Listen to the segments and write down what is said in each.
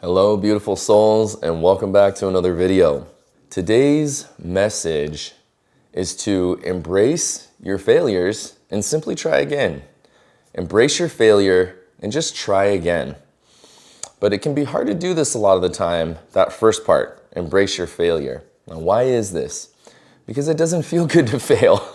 Hello, beautiful souls, and welcome back to another video. Today's message is to embrace your failures and simply try again. Embrace your failure and just try again. But it can be hard to do this a lot of the time, that first part, embrace your failure. Now, why is this? Because it doesn't feel good to fail.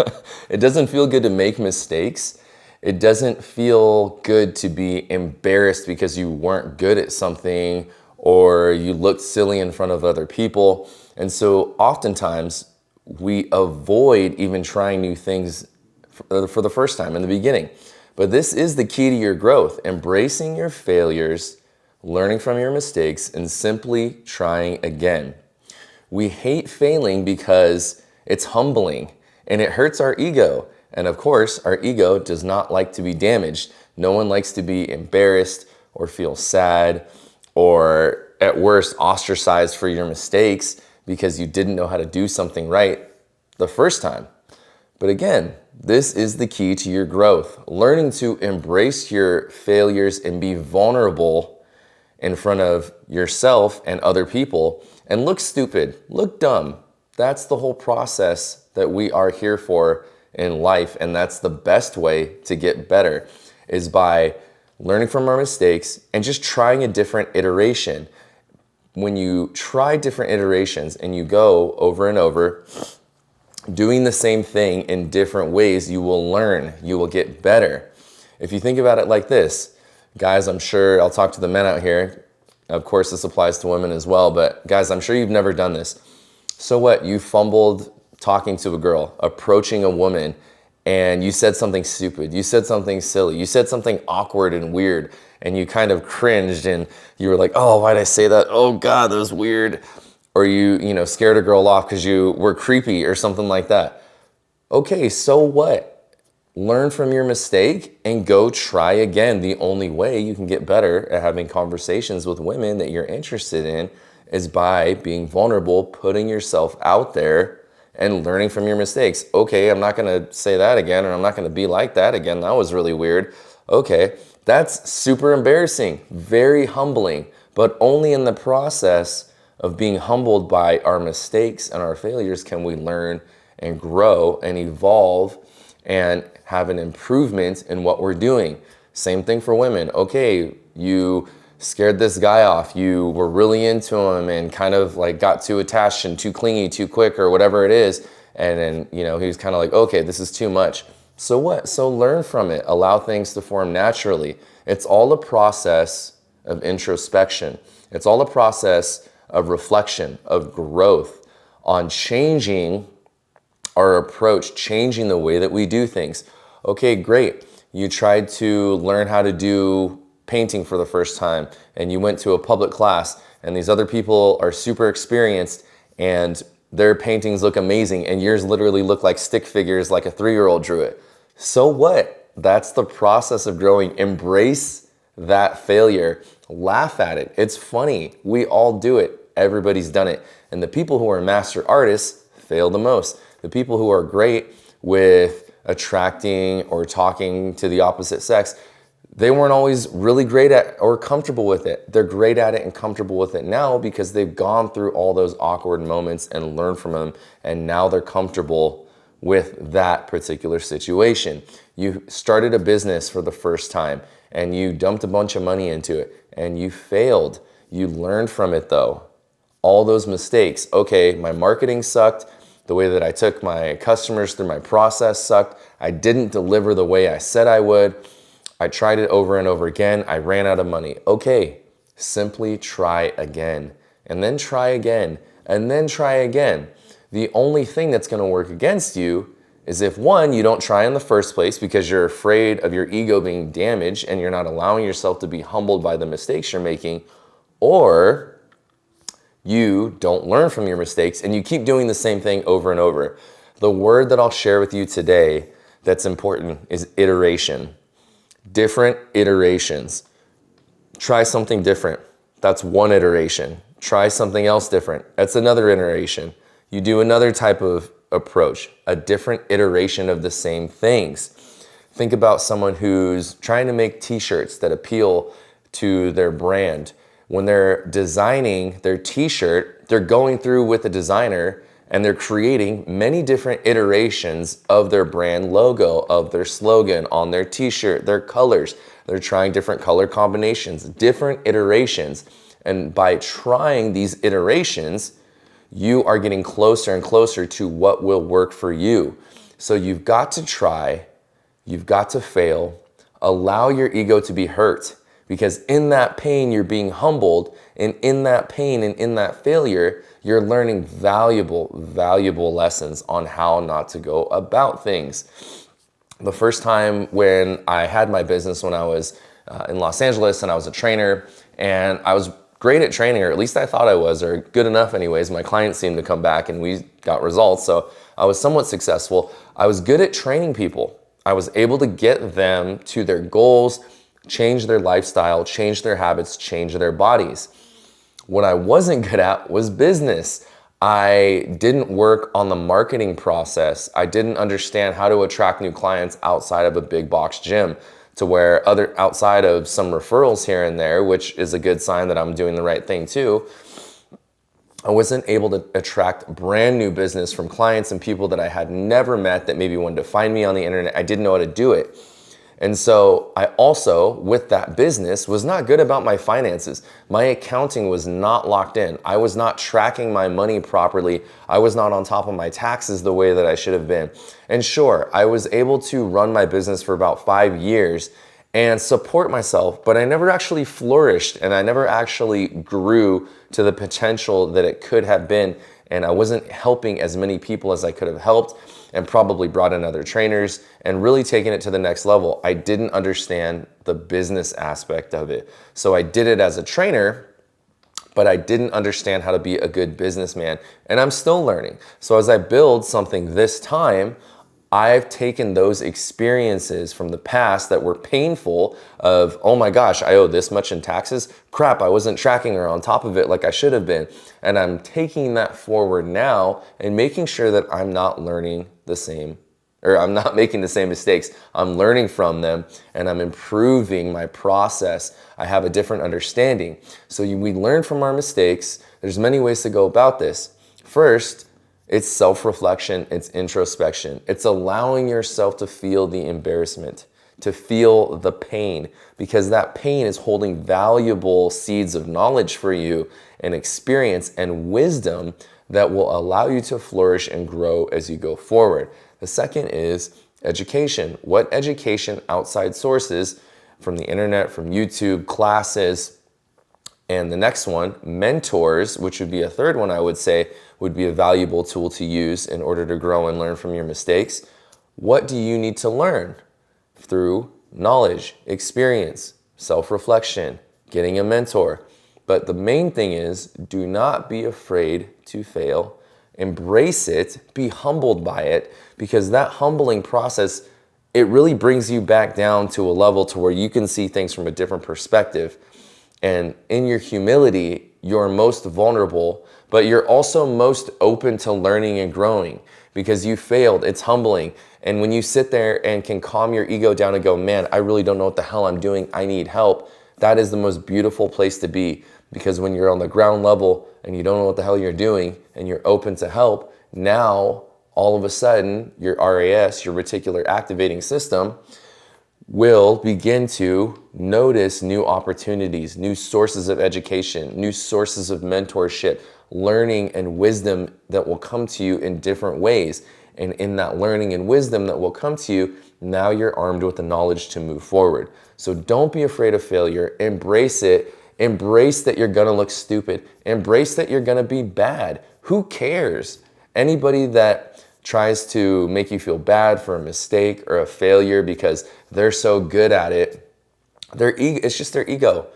It doesn't feel good to make mistakes. It doesn't feel good to be embarrassed because you weren't good at something or you looked silly in front of other people. And so oftentimes we avoid even trying new things for the first time in the beginning. But this is the key to your growth, embracing your failures, learning from your mistakes, and simply trying again. We hate failing because it's humbling and it hurts our ego. And of course, our ego does not like to be damaged. No one likes to be embarrassed or feel sad or at worst ostracized for your mistakes because you didn't know how to do something right the first time. But again, this is the key to your growth. Learning to embrace your failures and be vulnerable in front of yourself and other people and look stupid, look dumb. That's the whole process that we are here for in life, and that's the best way to get better is by learning from our mistakes and just trying a different iteration. When you try different iterations and you go over and over doing the same thing in different ways, you will learn, you will get better. If you think about it like this, guys, I'm sure I'll talk to the men out here. Of course, this applies to women as well, but guys, I'm sure you've never done this. So what? You fumbled talking to a girl, approaching a woman, and you said something stupid. You said something silly. You said something awkward and weird, and you kind of cringed and you were like, oh, why'd I say that? Oh God, that was weird. Or you scared a girl off because you were creepy or something like that. Okay, so what? Learn from your mistake and go try again. The only way you can get better at having conversations with women that you're interested in is by being vulnerable, putting yourself out there and learning from your mistakes. Okay, I'm not gonna say that again, or I'm not gonna be like that again. That was really weird. Okay, that's super embarrassing, very humbling, but only in the process of being humbled by our mistakes and our failures can we learn and grow and evolve and have an improvement in what we're doing. Same thing for women. Okay, you scared this guy off. You were really into him and kind of like got too attached and too clingy, too quick or whatever it is. And then, he was kind of like, okay, this is too much. So what? So learn from it. Allow things to form naturally. It's all a process of introspection. It's all a process of reflection, of growth, on changing our approach, changing the way that we do things. Okay, great. You tried to learn how to do painting for the first time and you went to a public class and these other people are super experienced and their paintings look amazing and yours literally look like stick figures like a 3-year-old drew it. So what? That's the process of growing. Embrace that failure. Laugh at it. It's funny. We all do it. Everybody's done it. And the people who are master artists fail the most. The people who are great with attracting or talking to the opposite sex, they weren't always really great at or comfortable with it. They're great at it and comfortable with it now because they've gone through all those awkward moments and learned from them. And now they're comfortable with that particular situation. You started a business for the first time and you dumped a bunch of money into it and you failed. You learned from it though. All those mistakes. Okay, my marketing sucked. The way that I took my customers through my process sucked. I didn't deliver the way I said I would. I tried it over and over again. I ran out of money. Okay, simply try again, and then try again, and then try again. The only thing that's going to work against you is if one, you don't try in the first place because you're afraid of your ego being damaged and you're not allowing yourself to be humbled by the mistakes you're making, or you don't learn from your mistakes and you keep doing the same thing over and over. The word that I'll share with you today that's important is iteration. Different iterations. Try something different. That's one iteration. Try something else different. That's another iteration. You do another type of approach, a different iteration of the same things. Think about someone who's trying to make t-shirts that appeal to their brand. When they're designing their t-shirt, they're going through with the designer and they're creating many different iterations of their brand logo, of their slogan on their t-shirt, their colors. They're trying different color combinations, different iterations. And by trying these iterations, you are getting closer and closer to what will work for you. So you've got to try, you've got to fail, allow your ego to be hurt, because in that pain, you're being humbled, and in that pain and in that failure, you're learning valuable lessons on how not to go about things. The first time when I had my business, when I was in Los Angeles and I was a trainer, and I was great at training, or at least I thought I was, or good enough anyways. My clients seemed to come back and we got results, so I was somewhat successful. I was good at training people. I was able to get them to their goals, change their lifestyle, change their habits, change their bodies. What I wasn't good at was business. I didn't work on the marketing process. I didn't understand how to attract new clients outside of a big box gym, to where outside of some referrals here and there, which is a good sign that I'm doing the right thing too, I wasn't able to attract brand new business from clients and people that I had never met that maybe wanted to find me on the internet. I didn't know how to do it. And so I also, with that business, was not good about my finances. My accounting was not locked in. I was not tracking my money properly. I was not on top of my taxes the way that I should have been. And sure, I was able to run my business for about 5 years and support myself, but I never actually flourished and I never actually grew to the potential that it could have been. And I wasn't helping as many people as I could have helped, and probably brought in other trainers and really taken it to the next level. I didn't understand the business aspect of it. So I did it as a trainer, but I didn't understand how to be a good businessman. And I'm still learning. So as I build something this time, I've taken those experiences from the past that were painful of, oh my gosh, I owe this much in taxes. Crap, I wasn't tracking or on top of it like I should have been. And I'm taking that forward now and making sure that I'm not learning the same, or I'm not making the same mistakes. I'm learning from them and I'm improving my process. I have a different understanding. So we learn from our mistakes. There's many ways to go about this. First, it's self-reflection, it's introspection. It's allowing yourself to feel the embarrassment, to feel the pain, because that pain is holding valuable seeds of knowledge for you and experience and wisdom that will allow you to flourish and grow as you go forward. The second is education. What education outside sources from the internet, from YouTube, classes, and the next one, mentors, which would be a third one I would say would be a valuable tool to use in order to grow and learn from your mistakes. What do you need to learn? Through knowledge, experience, self-reflection, getting a mentor. But the main thing is, do not be afraid to fail. Embrace it, be humbled by it, because that humbling process, it really brings you back down to a level to where you can see things from a different perspective. And in your humility, you're most vulnerable, but you're also most open to learning and growing because you failed. It's humbling. And when you sit there and can calm your ego down and go, man, I really don't know what the hell I'm doing. I need help. That is the most beautiful place to be, because when you're on the ground level and you don't know what the hell you're doing and you're open to help, now all of a sudden your RAS, your reticular activating system, will begin to notice new opportunities, new sources of education, new sources of mentorship, learning and wisdom that will come to you in different ways. And in that learning and wisdom that will come to you, now you're armed with the knowledge to move forward. So don't be afraid of failure. Embrace it. Embrace that you're gonna look stupid. Embrace that you're gonna be bad. Who cares? Anybody that tries to make you feel bad for a mistake or a failure because they're so good at it, it's just their ego.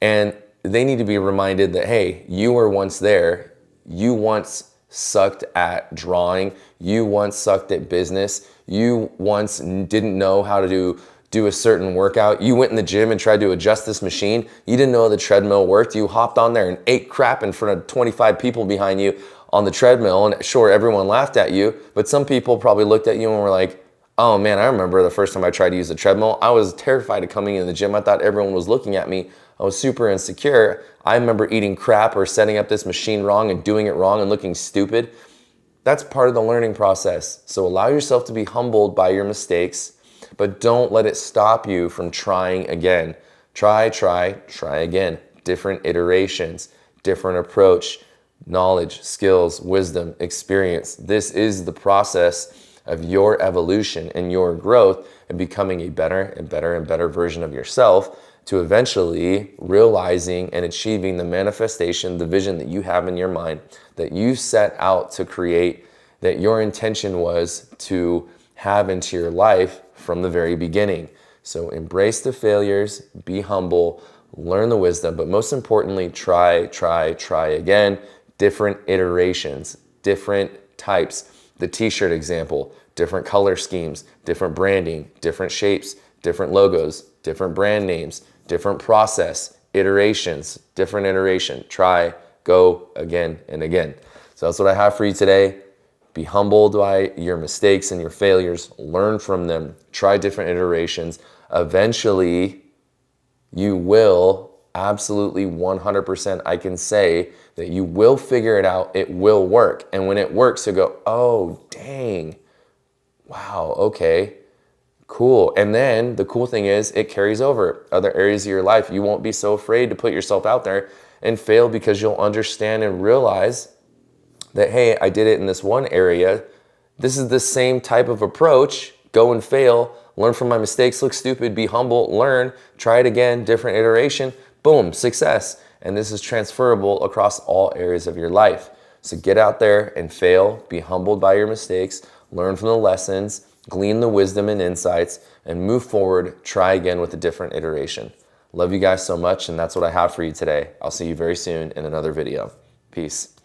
And they need to be reminded that, hey, you were once there. You once sucked at drawing. You once sucked at business. You once didn't know how to do a certain workout. You went in the gym and tried to adjust this machine. You didn't know the treadmill worked. You hopped on there and ate crap in front of 25 people behind you on the treadmill, and sure, everyone laughed at you, but some people probably looked at you and were like, oh man, I remember the first time I tried to use the treadmill. I was terrified of coming in the gym. I thought everyone was looking at me. I was super insecure. I remember eating crap or setting up this machine wrong and doing it wrong and looking stupid. That's part of the learning process. So allow yourself to be humbled by your mistakes, but don't let it stop you from trying again. Try again. Different iterations, different approach, knowledge, skills, wisdom, experience. This is the process of your evolution and your growth and becoming a better and better and better version of yourself, to eventually realizing and achieving the manifestation, the vision that you have in your mind, that you set out to create, that your intention was to have into your life from the very beginning. So embrace the failures, be humble, learn the wisdom, but most importantly, try again. Different iterations, different types. The t-shirt example, different color schemes, different branding, different shapes, different logos, different brand names, different process, iterations, different iteration. Try, go again and again. So that's what I have for you today. Be humbled by your mistakes and your failures. Learn from them. Try different iterations. Eventually, you will absolutely 100%, I can say that you will figure it out. It will work. And when it works, you go, oh, dang. Wow, okay. Cool. And then the cool thing is it carries over other areas of your life. You won't be so afraid to put yourself out there and fail, because you'll understand and realize that, hey, I did it in this one area. This is the same type of approach. Go and fail, learn from my mistakes, look stupid, be humble, learn, try it again, different iteration, boom, success. And this is transferable across all areas of your life. So get out there and fail, be humbled by your mistakes, learn from the lessons, glean the wisdom and insights, and move forward, try again with a different iteration. Love you guys so much, and that's what I have for you today. I'll see you very soon in another video. Peace.